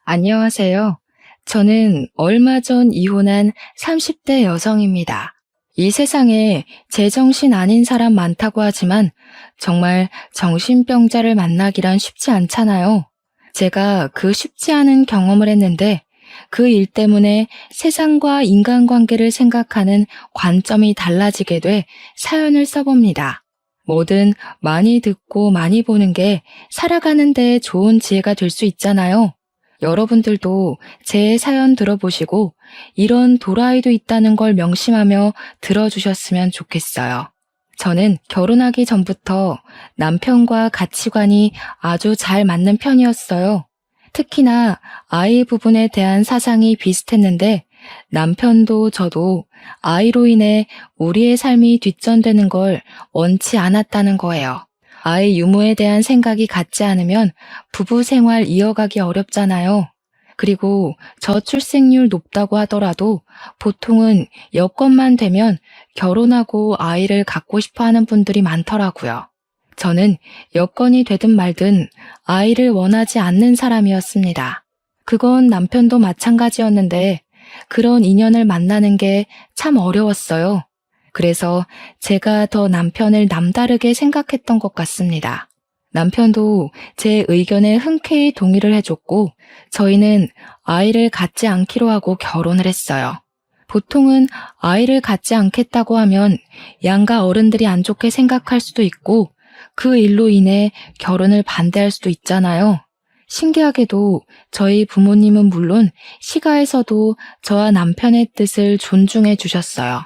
안녕하세요. 저는 얼마 전 이혼한 30대 여성입니다. 이 세상에 제정신 아닌 사람 많다고 하지만 정말 정신병자를 만나기란 쉽지 않잖아요. 제가 그 쉽지 않은 경험을 했는데 그 일 때문에 세상과 인간관계를 생각하는 관점이 달라지게 돼 사연을 써봅니다. 뭐든 많이 듣고 많이 보는 게 살아가는 데 좋은 지혜가 될 수 있잖아요. 여러분들도 제 사연 들어보시고 이런 도라이도 있다는 걸 명심하며 들어주셨으면 좋겠어요. 저는 결혼하기 전부터 남편과 가치관이 아주 잘 맞는 편이었어요. 특히나 아이 부분에 대한 사상이 비슷했는데 남편도 저도 아이로 인해 우리의 삶이 뒷전되는 걸 원치 않았다는 거예요. 아이 유무에 대한 생각이 같지 않으면 부부 생활 이어가기 어렵잖아요. 그리고 저출생률 높다고 하더라도 보통은 여건만 되면 결혼하고 아이를 갖고 싶어 하는 분들이 많더라고요. 저는 여건이 되든 말든 아이를 원하지 않는 사람이었습니다. 그건 남편도 마찬가지였는데 그런 인연을 만나는 게 참 어려웠어요. 그래서 제가 더 남편을 남다르게 생각했던 것 같습니다. 남편도 제 의견에 흔쾌히 동의를 해줬고 저희는 아이를 갖지 않기로 하고 결혼을 했어요. 보통은 아이를 갖지 않겠다고 하면 양가 어른들이 안 좋게 생각할 수도 있고 그 일로 인해 결혼을 반대할 수도 있잖아요. 신기하게도 저희 부모님은 물론 시가에서도 저와 남편의 뜻을 존중해 주셨어요.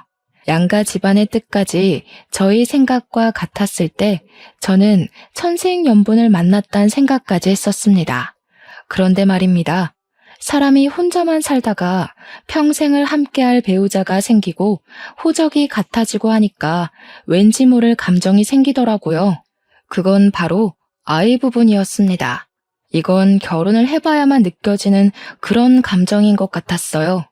양가 집안의 뜻까지 저희 생각과 같았을 때 저는 천생연분을 만났다는 생각까지 했었습니다. 그런데 말입니다. 사람이 혼자만 살다가 평생을 함께할 배우자가 생기고 호적이 같아지고 하니까 왠지 모를 감정이 생기더라고요. 그건 바로 아이 부분이었습니다. 이건 결혼을 해봐야만 느껴지는 그런 감정인 것 같았어요.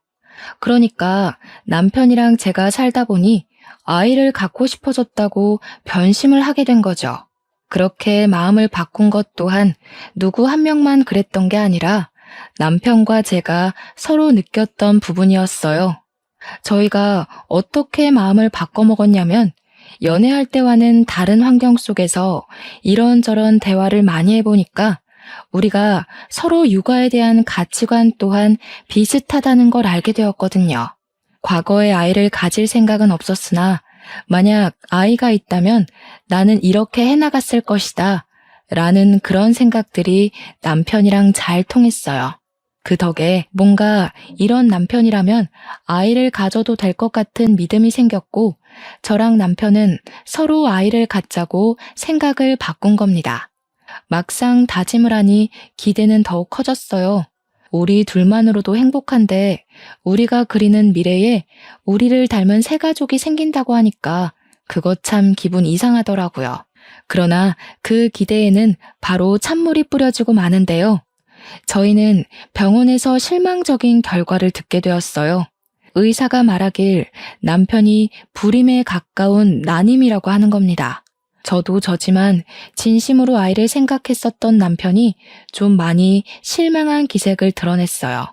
그러니까 남편이랑 제가 살다 보니 아이를 갖고 싶어졌다고 변심을 하게 된 거죠. 그렇게 마음을 바꾼 것 또한 누구 한 명만 그랬던 게 아니라 남편과 제가 서로 느꼈던 부분이었어요. 저희가 어떻게 마음을 바꿔먹었냐면 연애할 때와는 다른 환경 속에서 이런저런 대화를 많이 해보니까 우리가 서로 육아에 대한 가치관 또한 비슷하다는 걸 알게 되었거든요. 과거에 아이를 가질 생각은 없었으나 만약 아이가 있다면 나는 이렇게 해나갔을 것이다 라는 그런 생각들이 남편이랑 잘 통했어요. 그 덕에 뭔가 이런 남편이라면 아이를 가져도 될 것 같은 믿음이 생겼고 저랑 남편은 서로 아이를 갖자고 생각을 바꾼 겁니다. 막상 다짐을 하니 기대는 더욱 커졌어요. 우리 둘만으로도 행복한데 우리가 그리는 미래에 우리를 닮은 새 가족이 생긴다고 하니까 그것 참 기분 이상하더라고요. 그러나 그 기대에는 바로 찬물이 뿌려지고 마는데요. 저희는 병원에서 실망적인 결과를 듣게 되었어요. 의사가 말하길 남편이 불임에 가까운 난임이라고 하는 겁니다. 저도 저지만 진심으로 아이를 생각했었던 남편이 좀 많이 실망한 기색을 드러냈어요.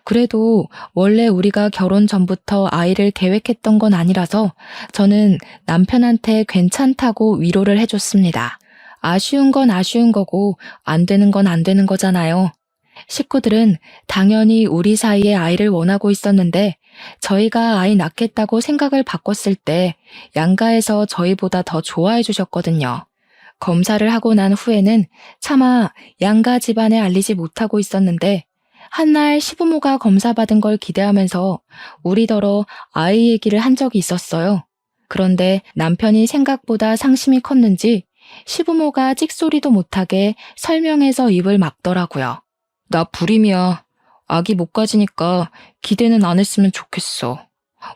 그래도 원래 우리가 결혼 전부터 아이를 계획했던 건 아니라서 저는 남편한테 괜찮다고 위로를 해줬습니다. 아쉬운 건 아쉬운 거고 안 되는 건 안 되는 거잖아요. 식구들은 당연히 우리 사이에 아이를 원하고 있었는데 저희가 아이 낳겠다고 생각을 바꿨을 때 양가에서 저희보다 더 좋아해 주셨거든요. 검사를 하고 난 후에는 차마 양가 집안에 알리지 못하고 있었는데 한날 시부모가 검사받은 걸 기대하면서 우리더러 아이 얘기를 한 적이 있었어요. 그런데 남편이 생각보다 상심이 컸는지 시부모가 찍소리도 못하게 설명해서 입을 막더라고요. 나 불임이야. 아기 못 가지니까 기대는 안 했으면 좋겠어.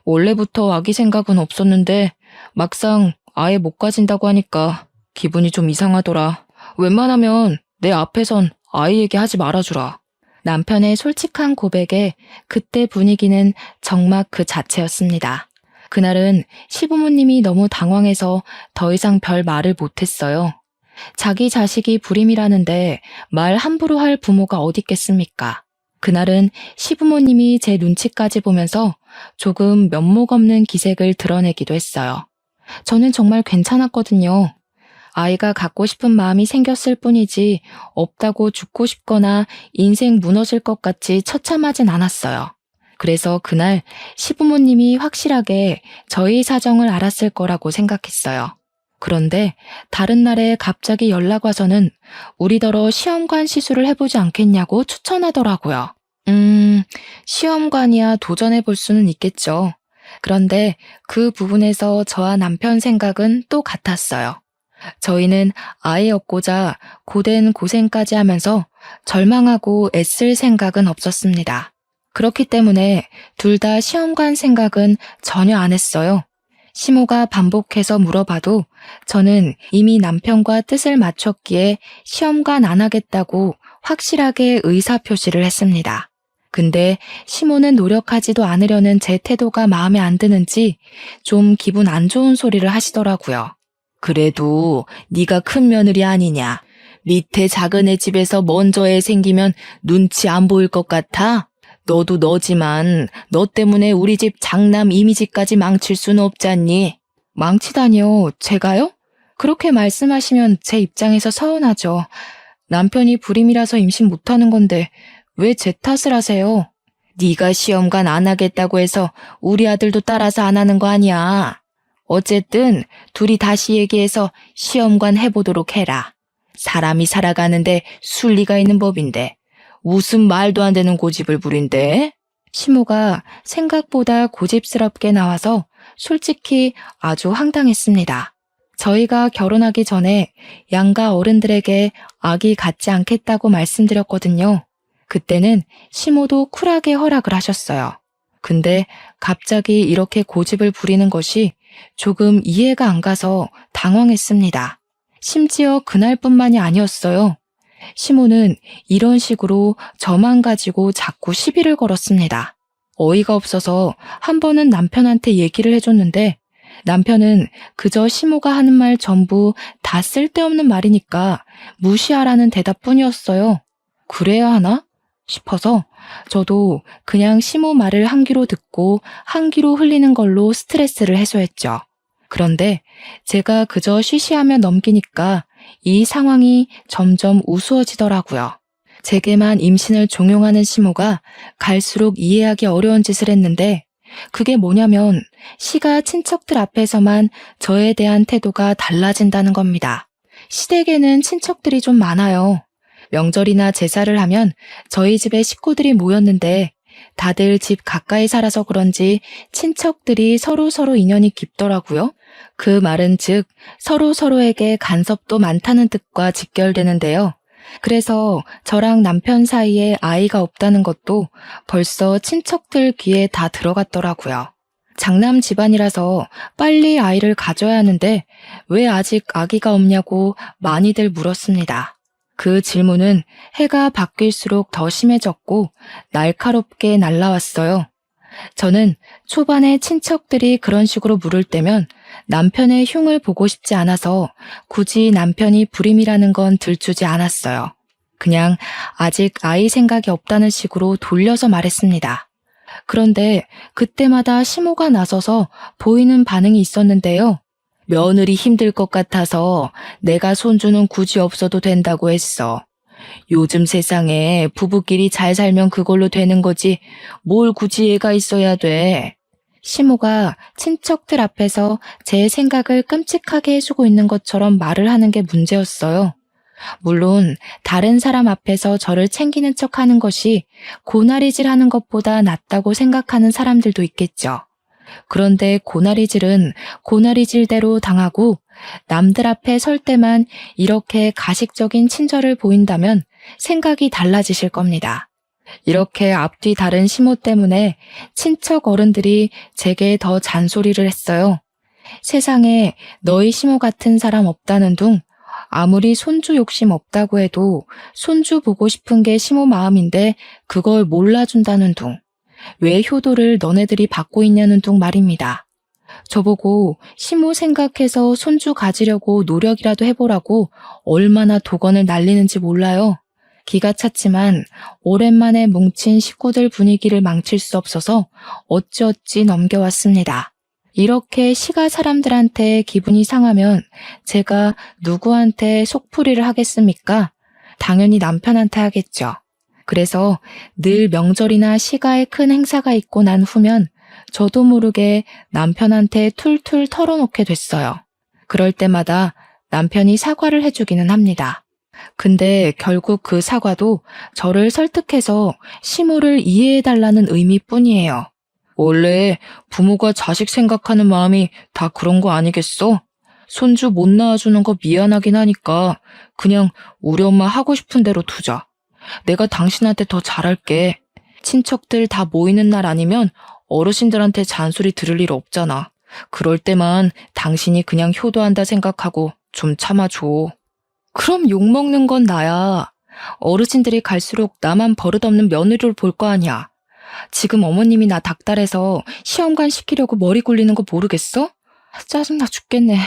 원래부터 아기 생각은 없었는데 막상 아예 못 가진다고 하니까 기분이 좀 이상하더라. 웬만하면 내 앞에선 아이 얘기하지 말아주라. 남편의 솔직한 고백에 그때 분위기는 정막 그 자체였습니다. 그날은 시부모님이 너무 당황해서 더 이상 별 말을 못했어요. 자기 자식이 불임이라는데 말 함부로 할 부모가 어디 있겠습니까? 그날은 시부모님이 제 눈치까지 보면서 조금 면목 없는 기색을 드러내기도 했어요. 저는 정말 괜찮았거든요. 아이가 갖고 싶은 마음이 생겼을 뿐이지 없다고 죽고 싶거나 인생 무너질 것 같이 처참하진 않았어요. 그래서 그날 시부모님이 확실하게 저희 사정을 알았을 거라고 생각했어요. 그런데 다른 날에 갑자기 연락 와서는 우리더러 시험관 시술을 해보지 않겠냐고 추천하더라고요. 시험관이야 도전해볼 수는 있겠죠. 그런데 그 부분에서 저와 남편 생각은 또 같았어요. 저희는 아이 얻고자 고된 고생까지 하면서 절망하고 애쓸 생각은 없었습니다. 그렇기 때문에 둘 다 시험관 생각은 전혀 안 했어요. 시모가 반복해서 물어봐도 저는 이미 남편과 뜻을 맞췄기에 시험관 안 하겠다고 확실하게 의사표시를 했습니다. 근데 시모는 노력하지도 않으려는 제 태도가 마음에 안 드는지 좀 기분 안 좋은 소리를 하시더라고요. 그래도 네가 큰 며느리 아니냐. 밑에 작은 애 집에서 먼저 애 생기면 눈치 안 보일 것 같아? 너도 너지만 너 때문에 우리 집 장남 이미지까지 망칠 수는 없잖니. 망치다니요? 제가요? 그렇게 말씀하시면 제 입장에서 서운하죠. 남편이 불임이라서 임신 못하는 건데 왜 제 탓을 하세요? 네가 시험관 안 하겠다고 해서 우리 아들도 따라서 안 하는 거 아니야. 어쨌든 둘이 다시 얘기해서 시험관 해보도록 해라. 사람이 살아가는데 순리가 있는 법인데 무슨 말도 안 되는 고집을 부린대? 시모가 생각보다 고집스럽게 나와서 솔직히 아주 황당했습니다. 저희가 결혼하기 전에 양가 어른들에게 아기 갖지 않겠다고 말씀드렸거든요. 그때는 시모도 쿨하게 허락을 하셨어요. 근데 갑자기 이렇게 고집을 부리는 것이 조금 이해가 안 가서 당황했습니다. 심지어 그날뿐만이 아니었어요. 시모는 이런 식으로 저만 가지고 자꾸 시비를 걸었습니다. 어이가 없어서 한 번은 남편한테 얘기를 해줬는데 남편은 그저 시모가 하는 말 전부 다 쓸데없는 말이니까 무시하라는 대답뿐이었어요. 그래야 하나 싶어서 저도 그냥 시모 말을 한 귀로 듣고 한 귀로 흘리는 걸로 스트레스를 해소했죠. 그런데 제가 그저 쉬쉬하며 넘기니까 이 상황이 점점 우스워지더라고요. 제게만 임신을 종용하는 시모가 갈수록 이해하기 어려운 짓을 했는데 그게 뭐냐면 시가 친척들 앞에서만 저에 대한 태도가 달라진다는 겁니다. 시댁에는 친척들이 좀 많아요. 명절이나 제사를 하면 저희 집에 식구들이 모였는데 다들 집 가까이 살아서 그런지 친척들이 서로 인연이 깊더라고요. 그 말은 즉 서로에게 간섭도 많다는 뜻과 직결되는데요. 그래서 저랑 남편 사이에 아이가 없다는 것도 벌써 친척들 귀에 다 들어갔더라고요. 장남 집안이라서 빨리 아이를 가져야 하는데 왜 아직 아기가 없냐고 많이들 물었습니다. 그 질문은 해가 바뀔수록 더 심해졌고 날카롭게 날라왔어요. 저는 초반에 친척들이 그런 식으로 물을 때면 남편의 흉을 보고 싶지 않아서 굳이 남편이 불임이라는 건 들추지 않았어요. 그냥 아직 아이 생각이 없다는 식으로 돌려서 말했습니다. 그런데 그때마다 시모가 나서서 보이는 반응이 있었는데요. 며느리 힘들 것 같아서 내가 손주는 굳이 없어도 된다고 했어. 요즘 세상에 부부끼리 잘 살면 그걸로 되는 거지 뭘 굳이 애가 있어야 돼. 시모가 친척들 앞에서 제 생각을 끔찍하게 해주고 있는 것처럼 말을 하는 게 문제였어요. 물론 다른 사람 앞에서 저를 챙기는 척하는 것이 고나리질하는 것보다 낫다고 생각하는 사람들도 있겠죠. 그런데 고나리질은 고나리질대로 당하고 남들 앞에 설 때만 이렇게 가식적인 친절을 보인다면 생각이 달라지실 겁니다. 이렇게 앞뒤 다른 시모 때문에 친척 어른들이 제게 더 잔소리를 했어요. 세상에 너희 시모 같은 사람 없다는 둥, 아무리 손주 욕심 없다고 해도 손주 보고 싶은 게 시모 마음인데 그걸 몰라준다는 둥, 왜 효도를 너네들이 받고 있냐는 둥 말입니다. 저보고 시모 생각해서 손주 가지려고 노력이라도 해보라고 얼마나 도건을 날리는지 몰라요. 기가 찼지만 오랜만에 뭉친 식구들 분위기를 망칠 수 없어서 어찌어찌 넘겨왔습니다. 이렇게 시가 사람들한테 기분이 상하면 제가 누구한테 속풀이를 하겠습니까? 당연히 남편한테 하겠죠. 그래서 늘 명절이나 시가에 큰 행사가 있고 난 후면 저도 모르게 남편한테 툴툴 털어놓게 됐어요. 그럴 때마다 남편이 사과를 해주기는 합니다. 근데 결국 그 사과도 저를 설득해서 시모를 이해해달라는 의미뿐이에요. 원래 부모가 자식 생각하는 마음이 다 그런 거 아니겠어? 손주 못 낳아주는 거 미안하긴 하니까 그냥 우리 엄마 하고 싶은 대로 두자. 내가 당신한테 더 잘할게. 친척들 다 모이는 날 아니면 어르신들한테 잔소리 들을 일 없잖아. 그럴 때만 당신이 그냥 효도한다 생각하고 좀 참아줘. 그럼 욕먹는 건 나야. 어르신들이 갈수록 나만 버릇없는 며느리를 볼 거 아니야. 지금 어머님이 나 닥달해서 시험관 시키려고 머리 굴리는 거 모르겠어? 짜증나 죽겠네.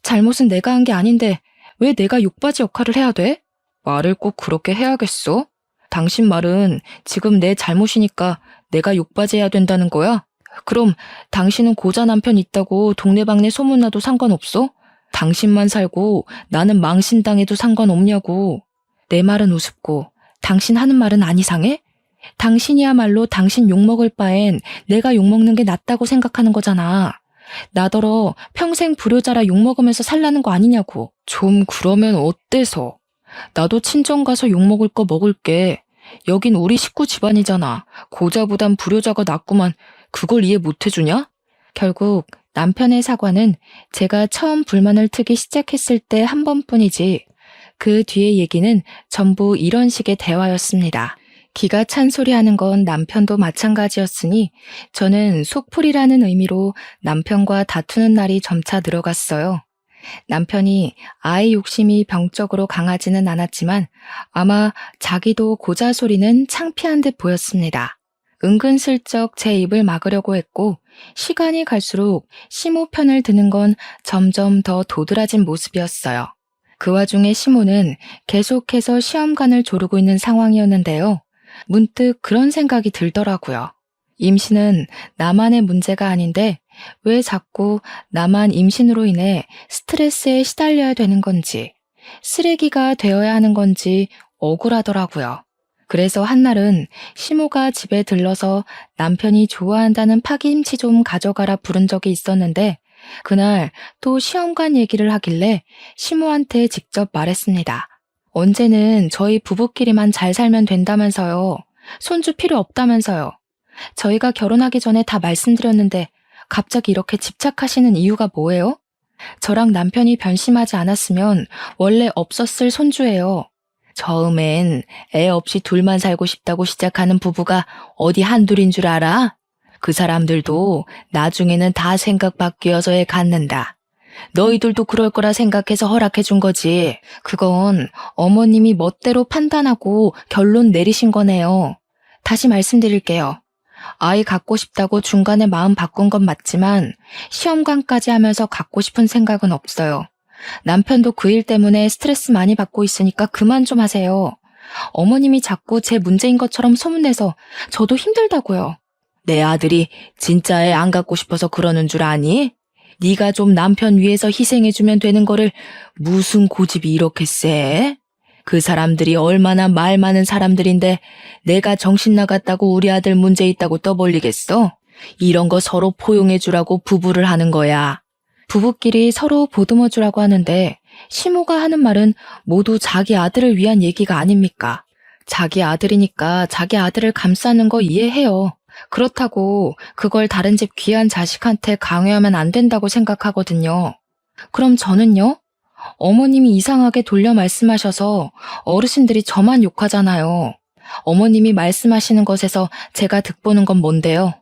잘못은 내가 한 게 아닌데 왜 내가 욕바지 역할을 해야 돼? 말을 꼭 그렇게 해야겠어? 당신 말은 지금 내 잘못이니까 내가 욕바지 해야 된다는 거야? 그럼 당신은 고자 남편 있다고 동네방네 소문나도 상관없어? 당신만 살고 나는 망신당해도 상관없냐고. 내 말은 우습고 당신 하는 말은 안 이상해? 당신이야말로 당신 욕먹을 바엔 내가 욕먹는 게 낫다고 생각하는 거잖아. 나더러 평생 불효자라 욕먹으면서 살라는 거 아니냐고. 좀 그러면 어때서? 나도 친정 가서 욕먹을 거 먹을게. 여긴 우리 식구 집안이잖아. 고자보단 불효자가 낫구만. 그걸 이해 못 해주냐? 결국 남편의 사과는 제가 처음 불만을 트기 시작했을 때 한 번뿐이지 그 뒤의 얘기는 전부 이런 식의 대화였습니다. 기가 찬 소리 하는 건 남편도 마찬가지였으니 저는 속풀이라는 의미로 남편과 다투는 날이 점차 늘어갔어요. 남편이 아이 욕심이 병적으로 강하지는 않았지만 아마 자기도 고자 소리는 창피한 듯 보였습니다. 은근슬쩍 제 입을 막으려고 했고 시간이 갈수록 시모 편을 드는 건 점점 더 도드라진 모습이었어요. 그 와중에 시모는 계속해서 시험관을 조르고 있는 상황이었는데요. 문득 그런 생각이 들더라고요. 임신은 나만의 문제가 아닌데 왜 자꾸 나만 임신으로 인해 스트레스에 시달려야 되는 건지, 쓰레기가 되어야 하는 건지 억울하더라고요. 그래서 한날은 시모가 집에 들러서 남편이 좋아한다는 파김치 좀 가져가라 부른 적이 있었는데 그날 또 시험관 얘기를 하길래 시모한테 직접 말했습니다. 언제는 저희 부부끼리만 잘 살면 된다면서요. 손주 필요 없다면서요. 저희가 결혼하기 전에 다 말씀드렸는데 갑자기 이렇게 집착하시는 이유가 뭐예요? 저랑 남편이 변심하지 않았으면 원래 없었을 손주예요. 처음엔 애 없이 둘만 살고 싶다고 시작하는 부부가 어디 한둘인 줄 알아? 그 사람들도 나중에는 다 생각 바뀌어서 애 갖는다. 너희들도 그럴 거라 생각해서 허락해 준 거지. 그건 어머님이 멋대로 판단하고 결론 내리신 거네요. 다시 말씀드릴게요. 아이 갖고 싶다고 중간에 마음 바꾼 건 맞지만 시험관까지 하면서 갖고 싶은 생각은 없어요. 남편도 그 일 때문에 스트레스 많이 받고 있으니까 그만 좀 하세요. 어머님이 자꾸 제 문제인 것처럼 소문내서 저도 힘들다고요. 내 아들이 진짜 애 안 갖고 싶어서 그러는 줄 아니? 네가 좀 남편 위해서 희생해주면 되는 거를 무슨 고집이 이렇게 세? 그 사람들이 얼마나 말 많은 사람들인데 내가 정신 나갔다고 우리 아들 문제 있다고 떠벌리겠어? 이런 거 서로 포용해주라고 부부를 하는 거야. 부부끼리 서로 보듬어주라고 하는데 시모가 하는 말은 모두 자기 아들을 위한 얘기가 아닙니까? 자기 아들이니까 자기 아들을 감싸는 거 이해해요. 그렇다고 그걸 다른 집 귀한 자식한테 강요하면 안 된다고 생각하거든요. 그럼 저는요? 어머님이 이상하게 돌려 말씀하셔서 어르신들이 저만 욕하잖아요. 어머님이 말씀하시는 것에서 제가 득보는 건 뭔데요?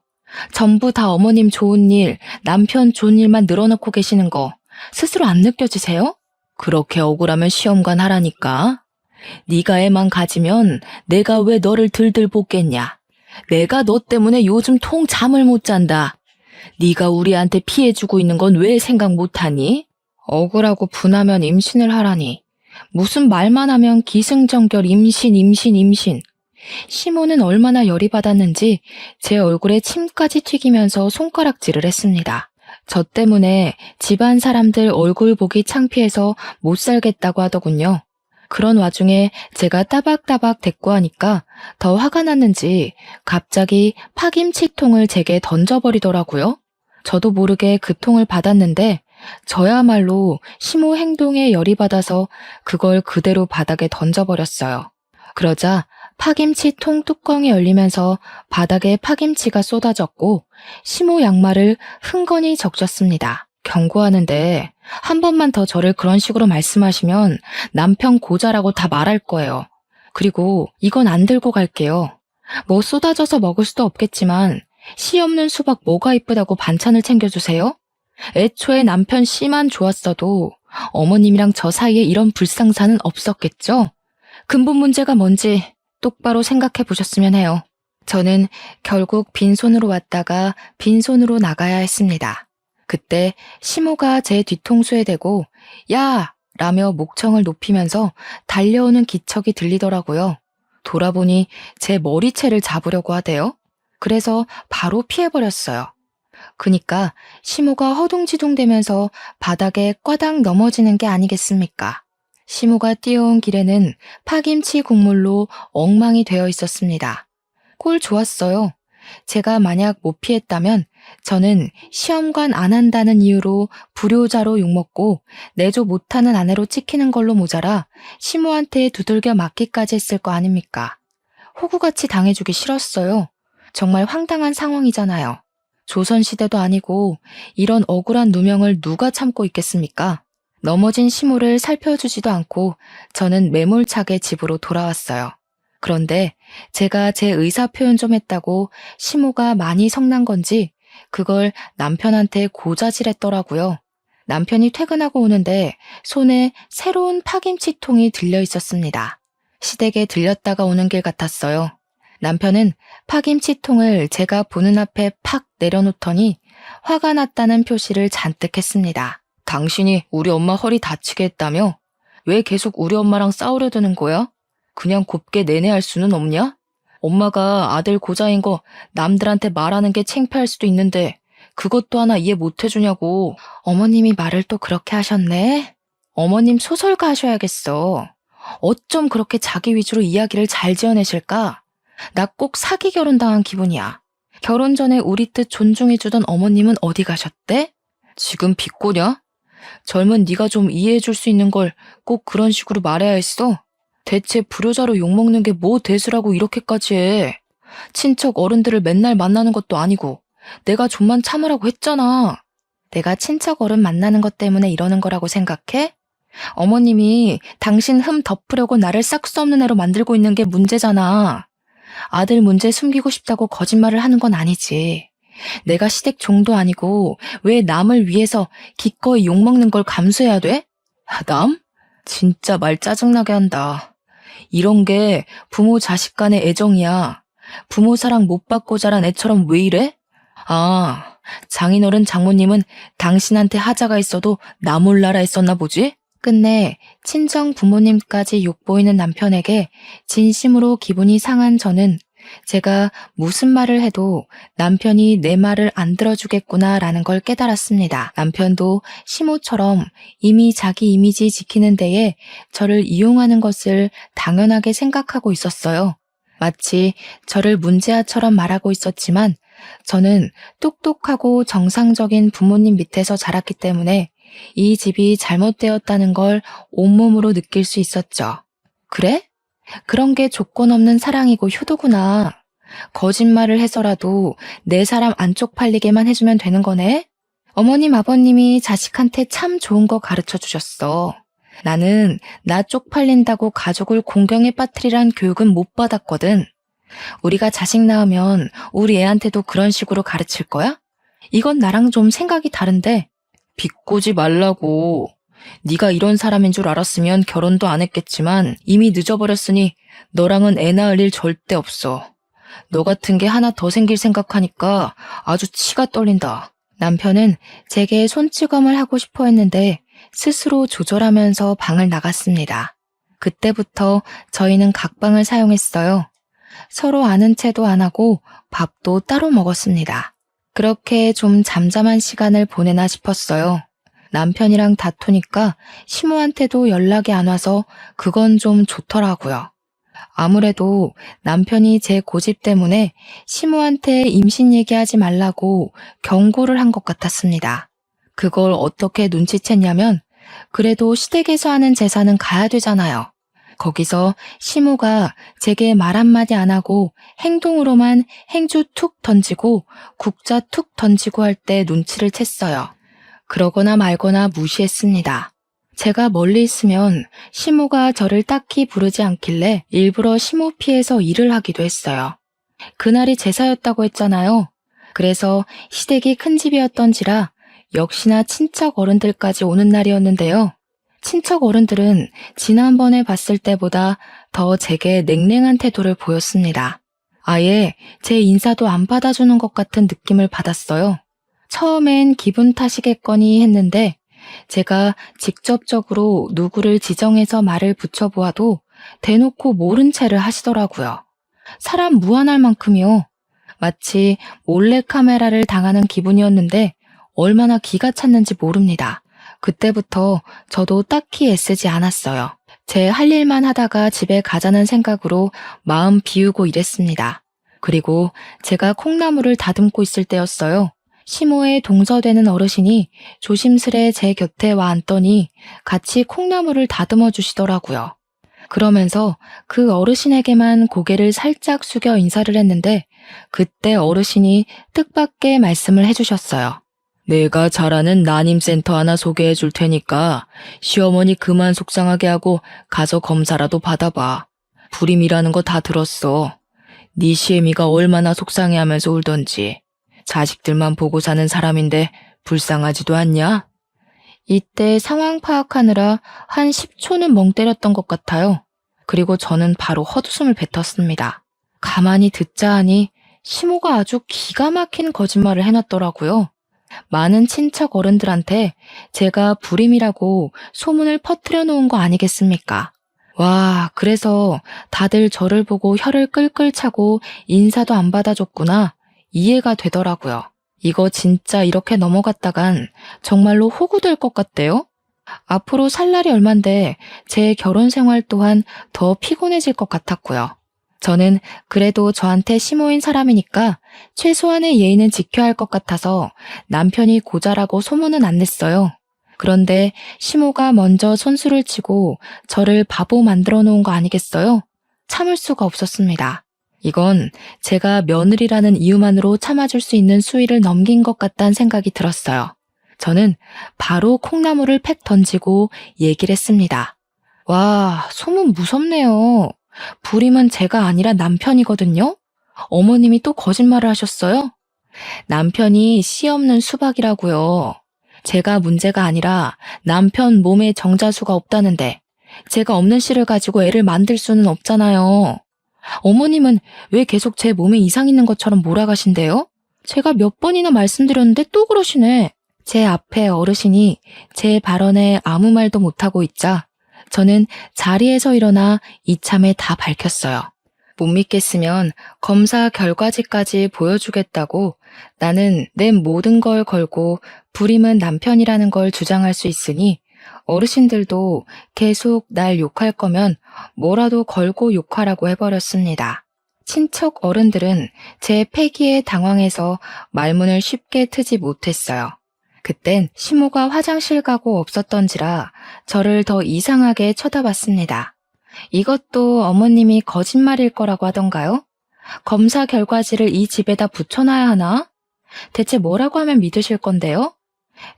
전부 다 어머님 좋은 일, 남편 좋은 일만 늘어놓고 계시는 거 스스로 안 느껴지세요? 그렇게 억울하면 시험관 하라니까. 네가 애만 가지면 내가 왜 너를 들들 볶겠냐. 내가 너 때문에 요즘 통 잠을 못 잔다. 네가 우리한테 피해주고 있는 건 왜 생각 못하니? 억울하고 분하면 임신을 하라니. 무슨 말만 하면 기승전결 임신, 임신, 임신. 시모는 얼마나 열이 받았는지 제 얼굴에 침까지 튀기면서 손가락질을 했습니다. 저 때문에 집안 사람들 얼굴 보기 창피해서 못 살겠다고 하더군요. 그런 와중에 제가 따박따박 대꾸하니까 더 화가 났는지 갑자기 파김치통을 제게 던져버리더라고요. 저도 모르게 그 통을 받았는데 저야말로 시모 행동에 열이 받아서 그걸 그대로 바닥에 던져버렸어요. 그러자 파김치 통 뚜껑이 열리면서 바닥에 파김치가 쏟아졌고 시모 양말을 흥건히 적셨습니다. 경고하는데 한 번만 더 저를 그런 식으로 말씀하시면 남편 고자라고 다 말할 거예요. 그리고 이건 안 들고 갈게요. 뭐 쏟아져서 먹을 수도 없겠지만 씨 없는 수박 뭐가 이쁘다고 반찬을 챙겨주세요? 애초에 남편 씨만 좋았어도 어머님이랑 저 사이에 이런 불상사는 없었겠죠? 근본 문제가 뭔지 똑바로 생각해 보셨으면 해요. 저는 결국 빈손으로 왔다가 빈손으로 나가야 했습니다. 그때 시모가 제 뒤통수에 대고 야! 라며 목청을 높이면서 달려오는 기척이 들리더라고요. 돌아보니 제 머리채를 잡으려고 하대요. 그래서 바로 피해버렸어요. 그니까 시모가 허둥지둥대면서 바닥에 꽈당 넘어지는 게 아니겠습니까? 시모가 뛰어온 길에는 파김치 국물로 엉망이 되어 있었습니다. 꼴 좋았어요. 제가 만약 못 피했다면 저는 시험관 안 한다는 이유로 불효자로 욕먹고 내조 못하는 아내로 찍히는 걸로 모자라 시모한테 두들겨 맞기까지 했을 거 아닙니까? 호구같이 당해주기 싫었어요. 정말 황당한 상황이잖아요. 조선시대도 아니고 이런 억울한 누명을 누가 참고 있겠습니까? 넘어진 시모를 살펴주지도 않고 저는 매몰차게 집으로 돌아왔어요. 그런데 제가 제 의사 표현 좀 했다고 시모가 많이 성난 건지 그걸 남편한테 고자질했더라고요. 남편이 퇴근하고 오는데 손에 새로운 파김치통이 들려 있었습니다. 시댁에 들렸다가 오는 길 같았어요. 남편은 파김치통을 제가 보는 앞에 팍 내려놓더니 화가 났다는 표시를 잔뜩 했습니다. 당신이 우리 엄마 허리 다치게 했다며? 왜 계속 우리 엄마랑 싸우려 드는 거야? 그냥 곱게 내내할 수는 없냐? 엄마가 아들 고자인 거 남들한테 말하는 게 창피할 수도 있는데 그것도 하나 이해 못 해주냐고. 어머님이 말을 또 그렇게 하셨네? 어머님 소설가 하셔야겠어. 어쩜 그렇게 자기 위주로 이야기를 잘 지어내실까? 나 꼭 사기 결혼당한 기분이야. 결혼 전에 우리 뜻 존중해주던 어머님은 어디 가셨대? 지금 비꼬냐? 젊은 네가 좀 이해해줄 수 있는 걸 꼭 그런 식으로 말해야 했어? 대체 불효자로 욕먹는 게 뭐 대수라고 이렇게까지 해? 친척 어른들을 맨날 만나는 것도 아니고 내가 좀만 참으라고 했잖아. 내가 친척 어른 만나는 것 때문에 이러는 거라고 생각해? 어머님이 당신 흠 덮으려고 나를 싹 수 없는 애로 만들고 있는 게 문제잖아. 아들 문제 숨기고 싶다고 거짓말을 하는 건 아니지. 내가 시댁 종도 아니고 왜 남을 위해서 기꺼이 욕먹는 걸 감수해야 돼? 남? 진짜 말 짜증나게 한다. 이런 게 부모 자식 간의 애정이야. 부모 사랑 못 받고 자란 애처럼 왜 이래? 아, 장인어른 장모님은 당신한테 하자가 있어도 나 몰라라 했었나 보지? 끝내 친정 부모님까지 욕보이는 남편에게 진심으로 기분이 상한 저는 제가 무슨 말을 해도 남편이 내 말을 안 들어주겠구나라는 걸 깨달았습니다. 남편도 시모처럼 이미 자기 이미지 지키는 데에 저를 이용하는 것을 당연하게 생각하고 있었어요. 마치 저를 문제아처럼 말하고 있었지만 저는 똑똑하고 정상적인 부모님 밑에서 자랐기 때문에 이 집이 잘못되었다는 걸 온몸으로 느낄 수 있었죠. 그래? 그런 게 조건 없는 사랑이고 효도구나. 거짓말을 해서라도 내 사람 안 쪽팔리게만 해주면 되는 거네? 어머님, 아버님이 자식한테 참 좋은 거 가르쳐 주셨어. 나는 나 쪽팔린다고 가족을 공경에 빠뜨리란 교육은 못 받았거든. 우리가 자식 낳으면 우리 애한테도 그런 식으로 가르칠 거야? 이건 나랑 좀 생각이 다른데. 비꼬지 말라고. 네가 이런 사람인 줄 알았으면 결혼도 안 했겠지만 이미 늦어버렸으니 너랑은 애 낳을 일 절대 없어. 너 같은 게 하나 더 생길 생각하니까 아주 치가 떨린다. 남편은 제게 손찌검을 하고 싶어 했는데 스스로 조절하면서 방을 나갔습니다. 그때부터 저희는 각방을 사용했어요. 서로 아는 체도 안 하고 밥도 따로 먹었습니다. 그렇게 좀 잠잠한 시간을 보내나 싶었어요. 남편이랑 다투니까 시모한테도 연락이 안 와서 그건 좀 좋더라고요. 아무래도 남편이 제 고집 때문에 시모한테 임신 얘기하지 말라고 경고를 한 것 같았습니다. 그걸 어떻게 눈치챘냐면 그래도 시댁에서 하는 제사는 가야 되잖아요. 거기서 시모가 제게 말 한마디 안 하고 행동으로만 행주 툭 던지고 국자 툭 던지고 할 때 눈치를 챘어요. 그러거나 말거나 무시했습니다. 제가 멀리 있으면 시모가 저를 딱히 부르지 않길래 일부러 시모 피해서 일을 하기도 했어요. 그날이 제사였다고 했잖아요. 그래서 시댁이 큰 집이었던지라 역시나 친척 어른들까지 오는 날이었는데요. 친척 어른들은 지난번에 봤을 때보다 더 제게 냉랭한 태도를 보였습니다. 아예 제 인사도 안 받아주는 것 같은 느낌을 받았어요. 처음엔 기분 탓이겠거니 했는데 제가 직접적으로 누구를 지정해서 말을 붙여보아도 대놓고 모른 채를 하시더라고요. 사람 무안할 만큼이요. 마치 몰래카메라를 당하는 기분이었는데 얼마나 기가 찼는지 모릅니다. 그때부터 저도 딱히 애쓰지 않았어요. 제 할 일만 하다가 집에 가자는 생각으로 마음 비우고 일했습니다. 그리고 제가 콩나물을 다듬고 있을 때였어요. 시모에 동서되는 어르신이 조심스레 제 곁에 와 앉더니 같이 콩나물을 다듬어 주시더라고요. 그러면서 그 어르신에게만 고개를 살짝 숙여 인사를 했는데 그때 어르신이 뜻밖의 말씀을 해주셨어요. 내가 잘 아는 난임센터 하나 소개해 줄 테니까 시어머니 그만 속상하게 하고 가서 검사라도 받아봐. 불임이라는 거 다 들었어. 네 시애미가 얼마나 속상해하면서 울던지. 자식들만 보고 사는 사람인데 불쌍하지도 않냐? 이때 상황 파악하느라 한 10초는 멍 때렸던 것 같아요. 그리고 저는 바로 헛웃음을 뱉었습니다. 가만히 듣자 하니 시모가 아주 기가 막힌 거짓말을 해놨더라고요. 많은 친척 어른들한테 제가 불임이라고 소문을 퍼뜨려 놓은 거 아니겠습니까? 와, 그래서 다들 저를 보고 혀를 끌끌 차고 인사도 안 받아줬구나. 이해가 되더라고요. 이거 진짜 이렇게 넘어갔다간 정말로 호구될 것 같대요? 앞으로 살 날이 얼만데 제 결혼 생활 또한 더 피곤해질 것 같았고요. 저는 그래도 저한테 시모인 사람이니까 최소한의 예의는 지켜야 할 것 같아서 남편이 고자라고 소문은 안 냈어요. 그런데 시모가 먼저 손수를 치고 저를 바보 만들어 놓은 거 아니겠어요? 참을 수가 없었습니다. 이건 제가 며느리라는 이유만으로 참아줄 수 있는 수위를 넘긴 것 같다는 생각이 들었어요. 저는 바로 콩나물을 팩 던지고 얘기를 했습니다. 와, 소문 무섭네요. 불임은 제가 아니라 남편이거든요? 어머님이 또 거짓말을 하셨어요? 남편이 씨 없는 수박이라고요. 제가 문제가 아니라 남편 몸에 정자수가 없다는데 제가 없는 씨를 가지고 애를 만들 수는 없잖아요. 어머님은 왜 계속 제 몸에 이상 있는 것처럼 몰아가신대요? 제가 몇 번이나 말씀드렸는데 또 그러시네. 제 앞에 어르신이 제 발언에 아무 말도 못하고 있자 저는 자리에서 일어나 이참에 다 밝혔어요. 못 믿겠으면 검사 결과지까지 보여주겠다고 나는 내 모든 걸 걸고 불임은 남편이라는 걸 주장할 수 있으니 어르신들도 계속 날 욕할 거면 뭐라도 걸고 욕하라고 해버렸습니다. 친척 어른들은 제 패기에 당황해서 말문을 쉽게 트지 못했어요. 그땐 시모가 화장실 가고 없었던지라 저를 더 이상하게 쳐다봤습니다. 이것도 어머님이 거짓말일 거라고 하던가요? 검사 결과지를 이 집에다 붙여놔야 하나? 대체 뭐라고 하면 믿으실 건데요?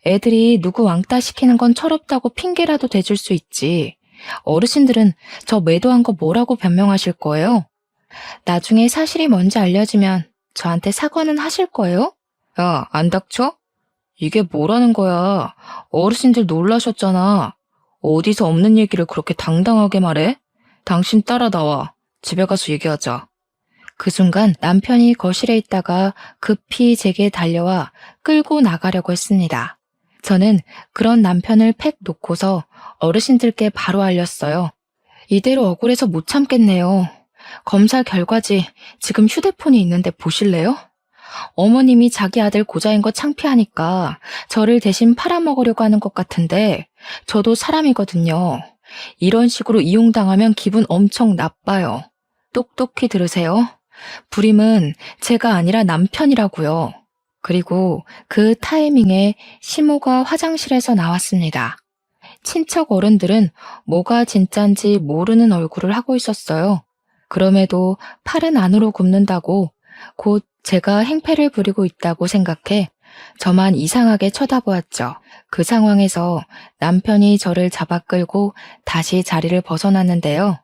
애들이 누구 왕따 시키는 건 철없다고 핑계라도 대줄 수 있지. 어르신들은 저 매도한 거 뭐라고 변명하실 거예요? 나중에 사실이 뭔지 알려지면 저한테 사과는 하실 거예요? 야, 안 닥쳐? 이게 뭐라는 거야? 어르신들 놀라셨잖아. 어디서 없는 얘기를 그렇게 당당하게 말해? 당신 따라 나와. 집에 가서 얘기하자. 그 순간 남편이 거실에 있다가 급히 제게 달려와 끌고 나가려고 했습니다. 저는 그런 남편을 팩 놓고서 어르신들께 바로 알렸어요. 이대로 억울해서 못 참겠네요. 검사 결과지 지금 휴대폰이 있는데 보실래요? 어머님이 자기 아들 고자인 거 창피하니까 저를 대신 팔아먹으려고 하는 것 같은데 저도 사람이거든요. 이런 식으로 이용당하면 기분 엄청 나빠요. 똑똑히 들으세요. 불임은 제가 아니라 남편이라고요. 그리고 그 타이밍에 시모가 화장실에서 나왔습니다. 친척 어른들은 뭐가 진짠지 모르는 얼굴을 하고 있었어요. 그럼에도 팔은 안으로 굽는다고 곧 제가 행패를 부리고 있다고 생각해 저만 이상하게 쳐다보았죠. 그 상황에서 남편이 저를 잡아 끌고 다시 자리를 벗어났는데요.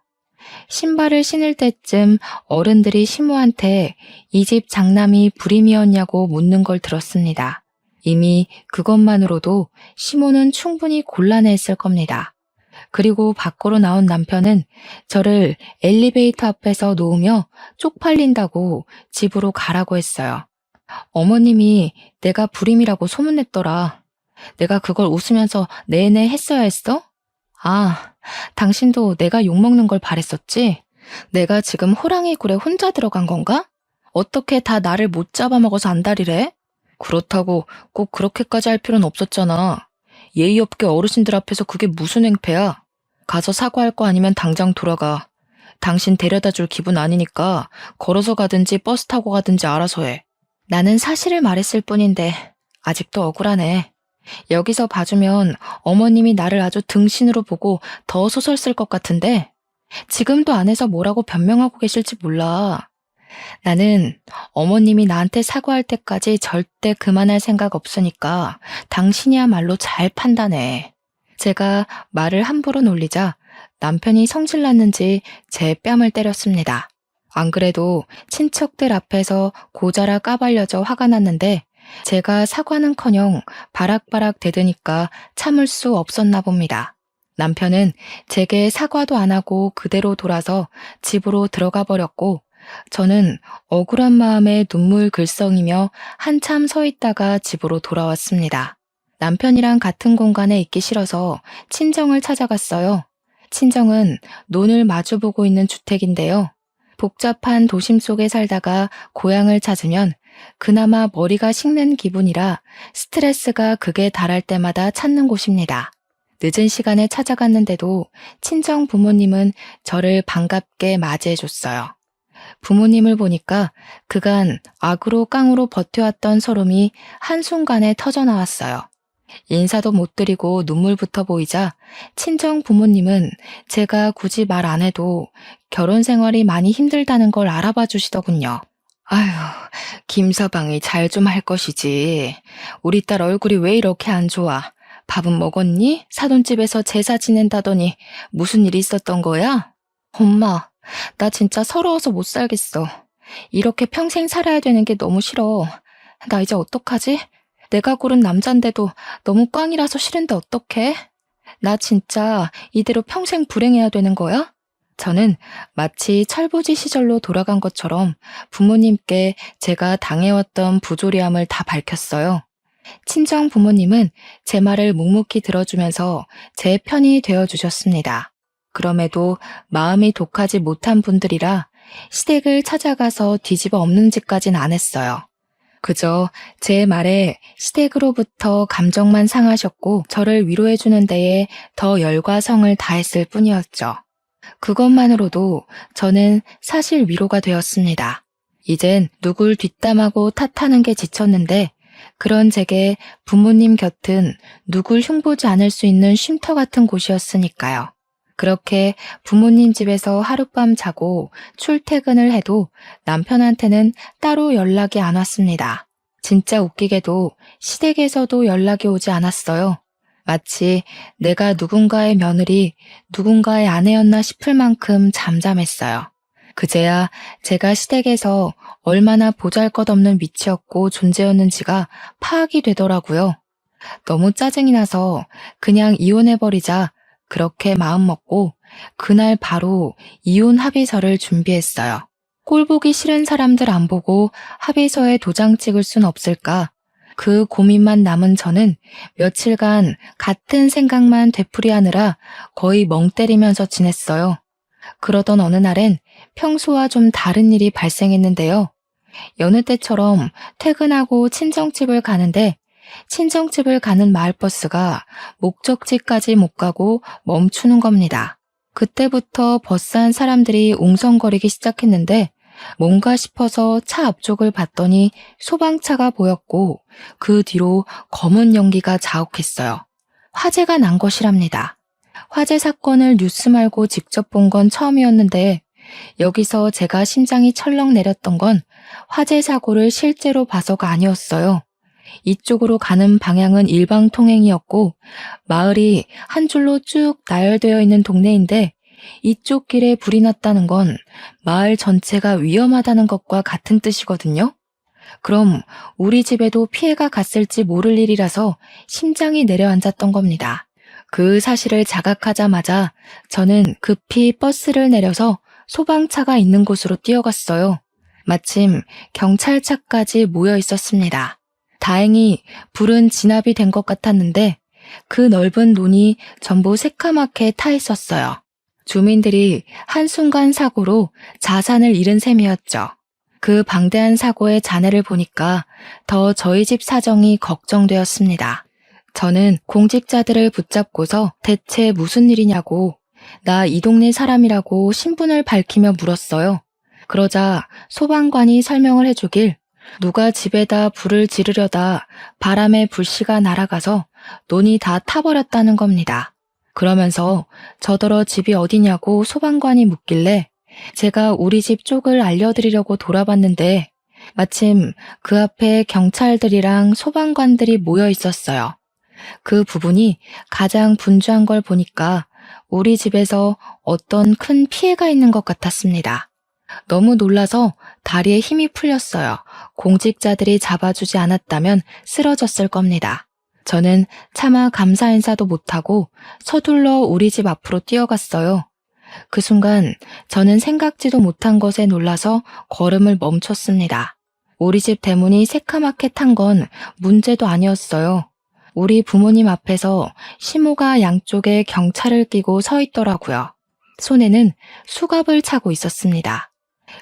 신발을 신을 때쯤 어른들이 시모한테 이 집 장남이 불임이었냐고 묻는 걸 들었습니다. 이미 그것만으로도 시모는 충분히 곤란했을 겁니다. 그리고 밖으로 나온 남편은 저를 엘리베이터 앞에서 놓으며 쪽팔린다고 집으로 가라고 했어요. 어머님이 내가 불임이라고 소문냈더라. 내가 그걸 웃으면서 내내 했어야 했어? 아, 당신도 내가 욕먹는 걸 바랬었지? 내가 지금 호랑이 굴에 혼자 들어간 건가? 어떻게 다 나를 못 잡아먹어서 안달이래? 그렇다고 꼭 그렇게까지 할 필요는 없었잖아. 예의 없게 어르신들 앞에서 그게 무슨 행패야? 가서 사과할 거 아니면 당장 돌아가. 당신 데려다 줄 기분 아니니까 걸어서 가든지 버스 타고 가든지 알아서 해. 나는 사실을 말했을 뿐인데 아직도 억울하네. 여기서 봐주면 어머님이 나를 아주 등신으로 보고 더 소설 쓸 것 같은데 지금도 안 해서 뭐라고 변명하고 계실지 몰라. 나는 어머님이 나한테 사과할 때까지 절대 그만할 생각 없으니까 당신이야말로 잘 판단해. 제가 말을 함부로 놀리자 남편이 성질났는지 제 뺨을 때렸습니다. 안 그래도 친척들 앞에서 고자라 까발려져 화가 났는데 제가 사과는커녕 바락바락 대드니까 참을 수 없었나 봅니다. 남편은 제게 사과도 안 하고 그대로 돌아서 집으로 들어가 버렸고 저는 억울한 마음에 눈물 글썽이며 한참 서 있다가 집으로 돌아왔습니다. 남편이랑 같은 공간에 있기 싫어서 친정을 찾아갔어요. 친정은 논을 마주보고 있는 주택인데요. 복잡한 도심 속에 살다가 고향을 찾으면 그나마 머리가 식는 기분이라 스트레스가 극에 달할 때마다 찾는 곳입니다. 늦은 시간에 찾아갔는데도 친정 부모님은 저를 반갑게 맞이해줬어요. 부모님을 보니까 그간 악으로 깡으로 버텨왔던 서름이 한순간에 터져나왔어요. 인사도 못 드리고 눈물부터 보이자 친정 부모님은 제가 굳이 말 안 해도 결혼 생활이 많이 힘들다는 걸 알아봐 주시더군요. 아휴, 김서방이 잘 좀 할 것이지. 우리 딸 얼굴이 왜 이렇게 안 좋아? 밥은 먹었니? 사돈집에서 제사 지낸다더니 무슨 일이 있었던 거야? 엄마, 나 진짜 서러워서 못 살겠어. 이렇게 평생 살아야 되는 게 너무 싫어. 나 이제 어떡하지? 내가 고른 남잔데도 너무 꽝이라서 싫은데 어떡해? 나 진짜 이대로 평생 불행해야 되는 거야? 저는 마치 철부지 시절로 돌아간 것처럼 부모님께 제가 당해왔던 부조리함을 다 밝혔어요. 친정 부모님은 제 말을 묵묵히 들어주면서 제 편이 되어주셨습니다. 그럼에도 마음이 독하지 못한 분들이라 시댁을 찾아가서 뒤집어 엎는 짓까진 안 했어요. 그저 제 말에 시댁으로부터 감정만 상하셨고 저를 위로해주는 데에 더 열과 성을 다했을 뿐이었죠. 그것만으로도 저는 사실 위로가 되었습니다. 이젠 누굴 뒷담하고 탓하는 게 지쳤는데 그런 제게 부모님 곁은 누굴 흉보지 않을 수 있는 쉼터 같은 곳이었으니까요. 그렇게 부모님 집에서 하룻밤 자고 출퇴근을 해도 남편한테는 따로 연락이 안 왔습니다. 진짜 웃기게도 시댁에서도 연락이 오지 않았어요. 마치 내가 누군가의 며느리, 누군가의 아내였나 싶을 만큼 잠잠했어요. 그제야 제가 시댁에서 얼마나 보잘것없는 위치였고 존재였는지가 파악이 되더라고요. 너무 짜증이 나서 그냥 이혼해버리자 그렇게 마음먹고 그날 바로 이혼 합의서를 준비했어요. 꼴보기 싫은 사람들 안 보고 합의서에 도장 찍을 순 없을까? 그 고민만 남은 저는 며칠간 같은 생각만 되풀이하느라 거의 멍 때리면서 지냈어요. 그러던 어느 날엔 평소와 좀 다른 일이 발생했는데요. 여느 때처럼 퇴근하고 친정집을 가는데 친정집을 가는 마을버스가 목적지까지 못 가고 멈추는 겁니다. 그때부터 버스 안 사람들이 웅성거리기 시작했는데 뭔가 싶어서 차 앞쪽을 봤더니 소방차가 보였고 그 뒤로 검은 연기가 자욱했어요. 화재가 난 것이랍니다. 화재 사건을 뉴스 말고 직접 본 건 처음이었는데 여기서 제가 심장이 철렁 내렸던 건 화재 사고를 실제로 봐서가 아니었어요. 이쪽으로 가는 방향은 일방통행이었고 마을이 한 줄로 쭉 나열되어 있는 동네인데 이쪽 길에 불이 났다는 건 마을 전체가 위험하다는 것과 같은 뜻이거든요. 그럼 우리 집에도 피해가 갔을지 모를 일이라서 심장이 내려앉았던 겁니다. 그 사실을 자각하자마자 저는 급히 버스를 내려서 소방차가 있는 곳으로 뛰어갔어요. 마침 경찰차까지 모여 있었습니다. 다행히 불은 진압이 된 것 같았는데 그 넓은 논이 전부 새카맣게 타 있었어요. 주민들이 한순간 사고로 자산을 잃은 셈이었죠. 그 방대한 사고의 잔해를 보니까 더 저희 집 사정이 걱정되었습니다. 저는 공직자들을 붙잡고서 대체 무슨 일이냐고 나 이 동네 사람이라고 신분을 밝히며 물었어요. 그러자 소방관이 설명을 해주길 누가 집에다 불을 지르려다 바람에 불씨가 날아가서 논이 다 타버렸다는 겁니다. 그러면서 저더러 집이 어디냐고 소방관이 묻길래 제가 우리 집 쪽을 알려드리려고 돌아봤는데 마침 그 앞에 경찰들이랑 소방관들이 모여 있었어요. 그 부분이 가장 분주한 걸 보니까 우리 집에서 어떤 큰 피해가 있는 것 같았습니다. 너무 놀라서 다리에 힘이 풀렸어요. 공직자들이 잡아주지 않았다면 쓰러졌을 겁니다. 저는 차마 감사 인사도 못하고 서둘러 우리 집 앞으로 뛰어갔어요. 그 순간 저는 생각지도 못한 것에 놀라서 걸음을 멈췄습니다. 우리 집 대문이 새카맣게 탄 건 문제도 아니었어요. 우리 부모님 앞에서 시모가 양쪽에 경찰을 끼고 서 있더라고요. 손에는 수갑을 차고 있었습니다.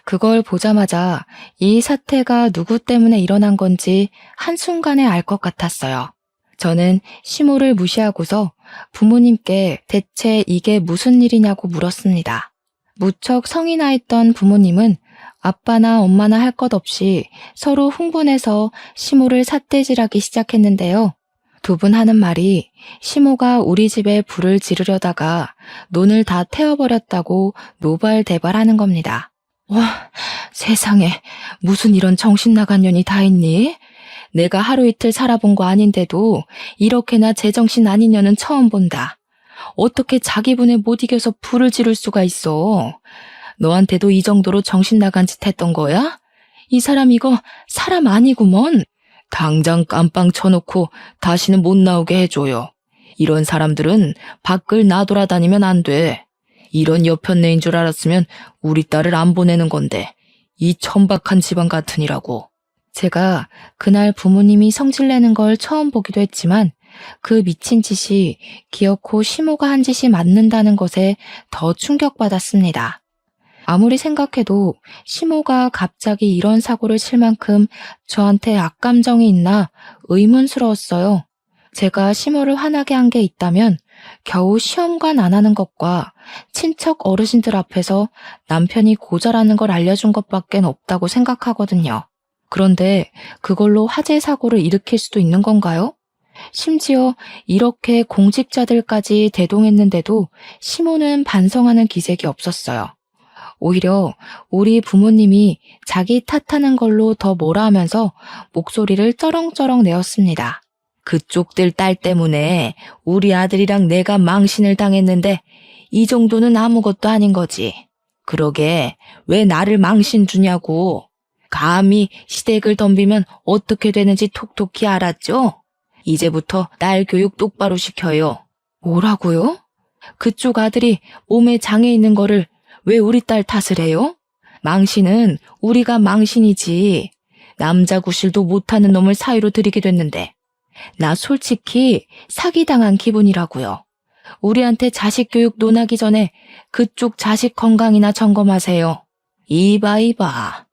그걸 보자마자 이 사태가 누구 때문에 일어난 건지 한순간에 알 것 같았어요. 저는 시모를 무시하고서 부모님께 대체 이게 무슨 일이냐고 물었습니다. 무척 성이 나 있던 부모님은 아빠나 엄마나 할 것 없이 서로 흥분해서 시모를 삿대질하기 시작했는데요. 두 분 하는 말이 시모가 우리 집에 불을 지르려다가 논을 다 태워버렸다고 노발대발하는 겁니다. 와, 세상에 무슨 이런 정신 나간 년이 다 있니? 내가 하루 이틀 살아본 거 아닌데도 이렇게나 제정신 아닌 년은 처음 본다. 어떻게 자기 분에 못 이겨서 불을 지를 수가 있어? 너한테도 이 정도로 정신 나간 짓 했던 거야? 이 사람 이거 사람 아니구먼. 당장 깜빵 쳐놓고 다시는 못 나오게 해줘요. 이런 사람들은 밖을 나돌아다니면 안 돼. 이런 여편네인 줄 알았으면 우리 딸을 안 보내는 건데 이 천박한 집안 같으니라고. 제가 그날 부모님이 성질내는 걸 처음 보기도 했지만 그 미친 짓이 기어코 시모가 한 짓이 맞는다는 것에 더 충격받았습니다. 아무리 생각해도 시모가 갑자기 이런 사고를 칠 만큼 저한테 악감정이 있나 의문스러웠어요. 제가 시모를 화나게 한 게 있다면 겨우 시험관 안 하는 것과 친척 어르신들 앞에서 남편이 고자라는 걸 알려준 것밖엔 없다고 생각하거든요. 그런데 그걸로 화재 사고를 일으킬 수도 있는 건가요? 심지어 이렇게 공직자들까지 대동했는데도 시모는 반성하는 기색이 없었어요. 오히려 우리 부모님이 자기 탓하는 걸로 더 뭐라 하면서 목소리를 쩌렁쩌렁 내었습니다. 그쪽들 딸 때문에 우리 아들이랑 내가 망신을 당했는데 이 정도는 아무것도 아닌 거지. 그러게 왜 나를 망신 주냐고. 감히 시댁을 덤비면 어떻게 되는지 톡톡히 알았죠? 이제부터 딸 교육 똑바로 시켜요. 뭐라고요? 그쪽 아들이 몸에 장애 있는 거를 왜 우리 딸 탓을 해요? 망신은 우리가 망신이지. 남자 구실도 못하는 놈을 사위로 들이게 됐는데 나 솔직히 사기당한 기분이라고요. 우리한테 자식 교육 논하기 전에 그쪽 자식 건강이나 점검하세요. 이봐.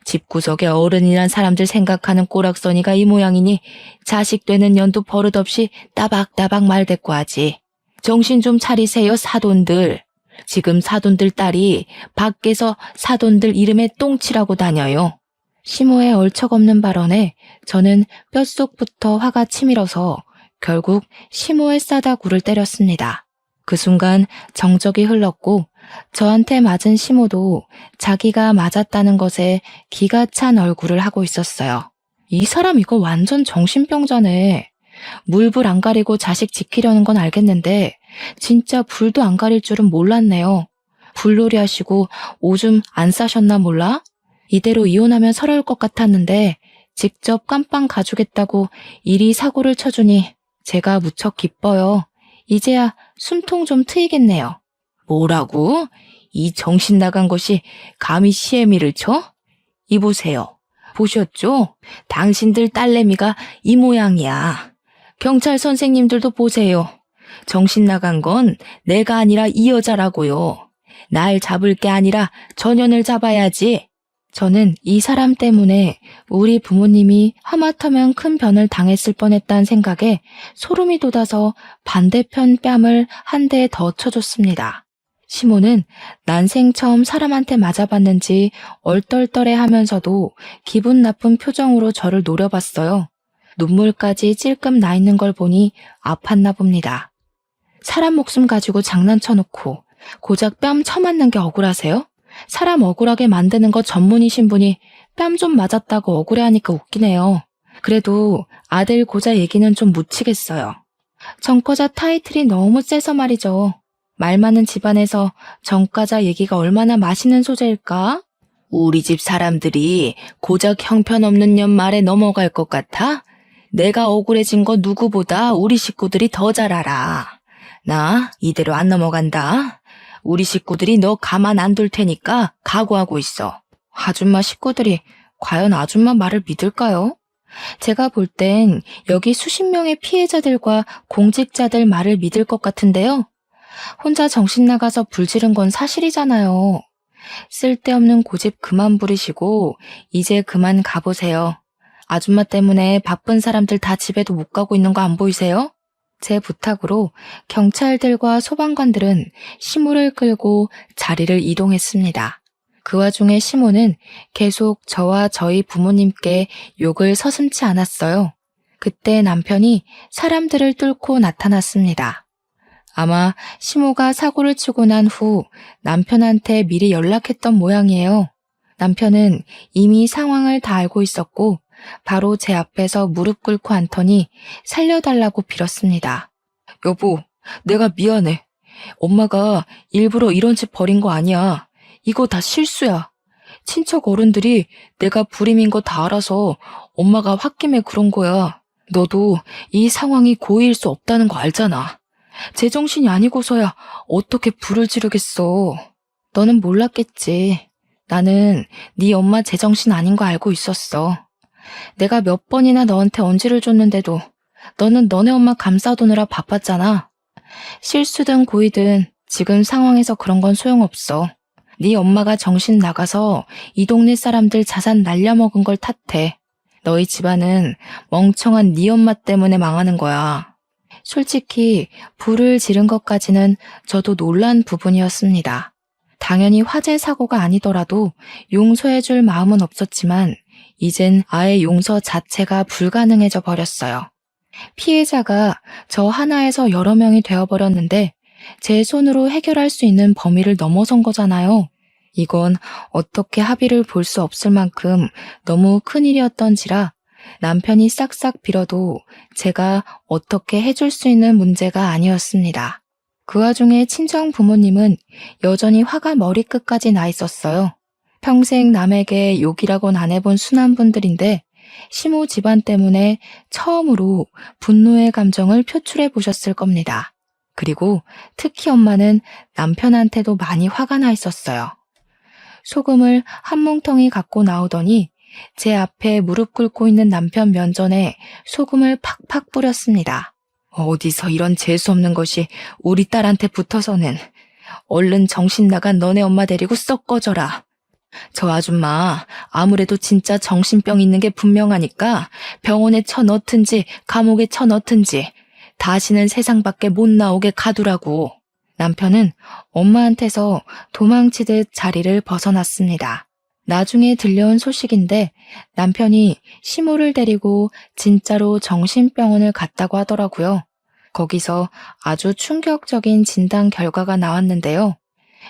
집구석에 어른이란 사람들 생각하는 꼬락서니가 이 모양이니 자식 되는 년도 버릇없이 따박따박 말대꾸 하지. 정신 좀 차리세요, 사돈들. 지금 사돈들 딸이 밖에서 사돈들 이름에 똥치라고 다녀요. 시모의 얼척없는 발언에 저는 뼛속부터 화가 치밀어서 결국 시모의 싸다구를 때렸습니다. 그 순간 정적이 흘렀고 저한테 맞은 시모도 자기가 맞았다는 것에 기가 찬 얼굴을 하고 있었어요. 이 사람 이거 완전 정신병자네. 물불 안 가리고 자식 지키려는 건 알겠는데 진짜 불도 안 가릴 줄은 몰랐네요. 불놀이 하시고 오줌 안 싸셨나 몰라? 이대로 이혼하면 서러울 것 같았는데 직접 깜빵 가주겠다고 이리 사고를 쳐주니 제가 무척 기뻐요. 이제야 숨통 좀 트이겠네요. 뭐라고? 이 정신 나간 것이 감히 시애미를 쳐? 이보세요. 보셨죠? 당신들 딸내미가 이 모양이야. 경찰 선생님들도 보세요. 정신 나간 건 내가 아니라 이 여자라고요. 날 잡을 게 아니라 전연을 잡아야지. 저는 이 사람 때문에 우리 부모님이 하마터면 큰 변을 당했을 뻔했다는 생각에 소름이 돋아서 반대편 뺨을 한 대 더 쳐줬습니다. 시모는 난생 처음 사람한테 맞아봤는지 얼떨떨해 하면서도 기분 나쁜 표정으로 저를 노려봤어요. 눈물까지 찔끔 나 있는 걸 보니 아팠나 봅니다. 사람 목숨 가지고 장난쳐놓고 고작 뺨 쳐맞는 게 억울하세요? 사람 억울하게 만드는 거 전문이신 분이 뺨 좀 맞았다고 억울해하니까 웃기네요. 그래도 아들 고자 얘기는 좀 묻히겠어요. 전과자 타이틀이 너무 세서 말이죠. 말 많은 집안에서 전과자 얘기가 얼마나 맛있는 소재일까? 우리 집 사람들이 고작 형편없는 년 말에 넘어갈 것 같아? 내가 억울해진 거 누구보다 우리 식구들이 더 잘 알아. 나 이대로 안 넘어간다. 우리 식구들이 너 가만 안 둘 테니까 각오하고 있어. 아줌마 식구들이 과연 아줌마 말을 믿을까요? 제가 볼 땐 여기 수십 명의 피해자들과 공직자들 말을 믿을 것 같은데요. 혼자 정신 나가서 불지른 건 사실이잖아요. 쓸데없는 고집 그만 부리시고 이제 그만 가보세요. 아줌마 때문에 바쁜 사람들 다 집에도 못 가고 있는 거 안 보이세요? 제 부탁으로 경찰들과 소방관들은 시모를 끌고 자리를 이동했습니다. 그 와중에 시모는 계속 저와 저희 부모님께 욕을 서슴지 않았어요. 그때 남편이 사람들을 뚫고 나타났습니다. 아마 시모가 사고를 치고 난 후 남편한테 미리 연락했던 모양이에요. 남편은 이미 상황을 다 알고 있었고 바로 제 앞에서 무릎 꿇고 앉더니 살려달라고 빌었습니다. 여보, 내가 미안해. 엄마가 일부러 이런 짓 벌인 거 아니야. 이거 다 실수야. 친척 어른들이 내가 불임인 거 다 알아서 엄마가 홧김에 그런 거야. 너도 이 상황이 고의일 수 없다는 거 알잖아. 제정신이 아니고서야 어떻게 불을 지르겠어. 너는 몰랐겠지. 나는 네 엄마 제정신 아닌 거 알고 있었어. 내가 몇 번이나 너한테 언지를 줬는데도 너는 너네 엄마 감싸두느라 바빴잖아. 실수든 고의든 지금 상황에서 그런 건 소용없어. 네 엄마가 정신 나가서 이 동네 사람들 자산 날려먹은 걸 탓해. 너희 집안은 멍청한 네 엄마 때문에 망하는 거야. 솔직히 불을 지른 것까지는 저도 놀란 부분이었습니다. 당연히 화재 사고가 아니더라도 용서해줄 마음은 없었지만 이젠 아예 용서 자체가 불가능해져 버렸어요. 피해자가 저 하나에서 여러 명이 되어버렸는데 제 손으로 해결할 수 있는 범위를 넘어선 거잖아요. 이건 어떻게 합의를 볼 수 없을 만큼 너무 큰일이었던지라 남편이 싹싹 빌어도 제가 어떻게 해줄 수 있는 문제가 아니었습니다. 그 와중에 친정 부모님은 여전히 화가 머리끝까지 나 있었어요. 평생 남에게 욕이라곤 안 해본 순한 분들인데 시모 집안 때문에 처음으로 분노의 감정을 표출해 보셨을 겁니다. 그리고 특히 엄마는 남편한테도 많이 화가 나 있었어요. 소금을 한 뭉텅이 갖고 나오더니 제 앞에 무릎 꿇고 있는 남편 면전에 소금을 팍팍 뿌렸습니다. 어디서 이런 재수없는 것이 우리 딸한테 붙어서는. 얼른 정신 나간 너네 엄마 데리고 썩 꺼져라. 저 아줌마 아무래도 진짜 정신병 있는 게 분명하니까 병원에 쳐넣든지 감옥에 쳐넣든지 다시는 세상 밖에 못 나오게 가두라고. 남편은 엄마한테서 도망치듯 자리를 벗어났습니다. 나중에 들려온 소식인데 남편이 시모를 데리고 진짜로 정신병원을 갔다고 하더라고요. 거기서 아주 충격적인 진단 결과가 나왔는데요.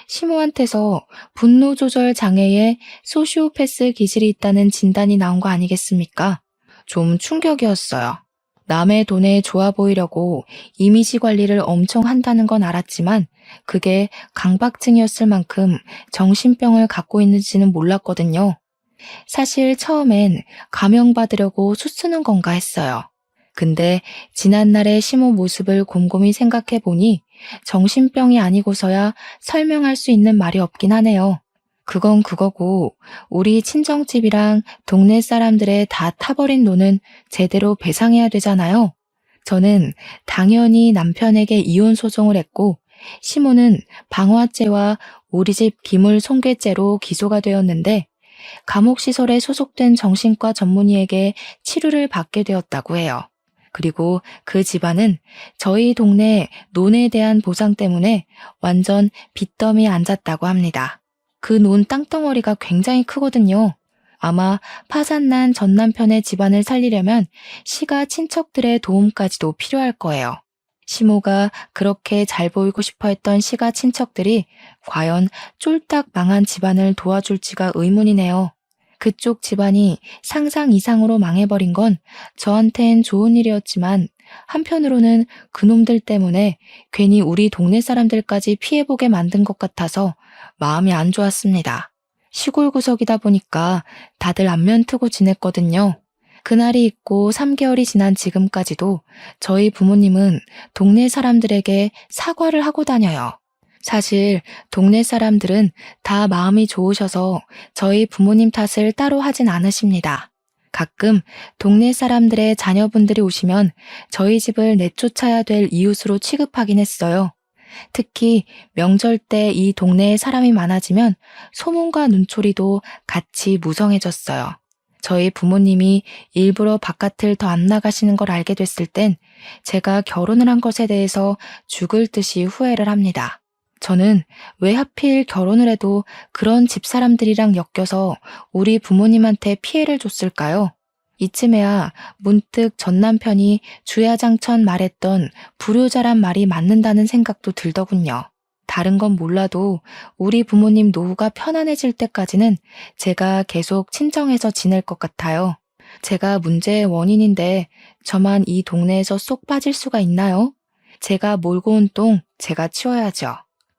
시모한테서 분노 조절 장애에 소시오패스 기질이 있다는 진단이 나온 거 아니겠습니까? 좀 충격이었어요. 남의 돈에 좋아 보이려고 이미지 관리를 엄청 한다는 건 알았지만 그게 강박증이었을 만큼 정신병을 갖고 있는지는 몰랐거든요. 사실 처음엔 감형받으려고 수쓰는 건가 했어요. 근데 지난날의 시모 모습을 곰곰이 생각해 보니 정신병이 아니고서야 설명할 수 있는 말이 없긴 하네요. 그건 그거고 우리 친정집이랑 동네 사람들의 다 타버린 돈은 제대로 배상해야 되잖아요. 저는 당연히 남편에게 이혼 소송을 했고 시모는 방화죄와 우리 집 기물 손괴죄로 기소가 되었는데 감옥시설에 소속된 정신과 전문의에게 치료를 받게 되었다고 해요. 그리고 그 집안은 저희 동네 논에 대한 보상 때문에 완전 빚더미에 앉았다고 합니다. 그 논 땅덩어리가 굉장히 크거든요. 아마 파산난 전 남편의 집안을 살리려면 시가 친척들의 도움까지도 필요할 거예요. 시모가 그렇게 잘 보이고 싶어 했던 시가 친척들이 과연 쫄딱 망한 집안을 도와줄지가 의문이네요. 그쪽 집안이 상상 이상으로 망해버린 건 저한텐 좋은 일이었지만 한편으로는 그놈들 때문에 괜히 우리 동네 사람들까지 피해보게 만든 것 같아서 마음이 안 좋았습니다. 시골 구석이다 보니까 다들 안면 트고 지냈거든요. 그날이 있고 3개월이 지난 지금까지도 저희 부모님은 동네 사람들에게 사과를 하고 다녀요. 사실 동네 사람들은 다 마음이 좋으셔서 저희 부모님 탓을 따로 하진 않으십니다. 가끔 동네 사람들의 자녀분들이 오시면 저희 집을 내쫓아야 될 이웃으로 취급하긴 했어요. 특히 명절 때 이 동네에 사람이 많아지면 소문과 눈초리도 같이 무성해졌어요. 저희 부모님이 일부러 바깥을 더 안 나가시는 걸 알게 됐을 땐 제가 결혼을 한 것에 대해서 죽을 듯이 후회를 합니다. 저는 왜 하필 결혼을 해도 그런 집사람들이랑 엮여서 우리 부모님한테 피해를 줬을까요? 이쯤에야 문득 전 남편이 주야장천 말했던 불효자란 말이 맞는다는 생각도 들더군요. 다른 건 몰라도 우리 부모님 노후가 편안해질 때까지는 제가 계속 친정에서 지낼 것 같아요. 제가 문제의 원인인데 저만 이 동네에서 쏙 빠질 수가 있나요? 제가 몰고 온 똥 제가 치워야죠.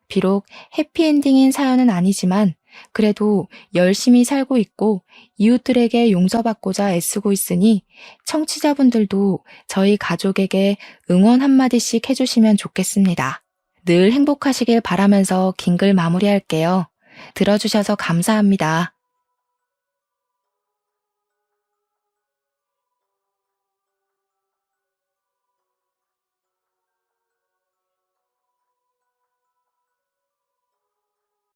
비록 해피엔딩인 사연은 아니지만 그래도 열심히 살고 있고 이웃들에게 용서받고자 애쓰고 있으니 청취자분들도 저희 가족에게 응원 한마디씩 해주시면 좋겠습니다. 늘 행복하시길 바라면서 긴 글 마무리할게요. 들어주셔서 감사합니다.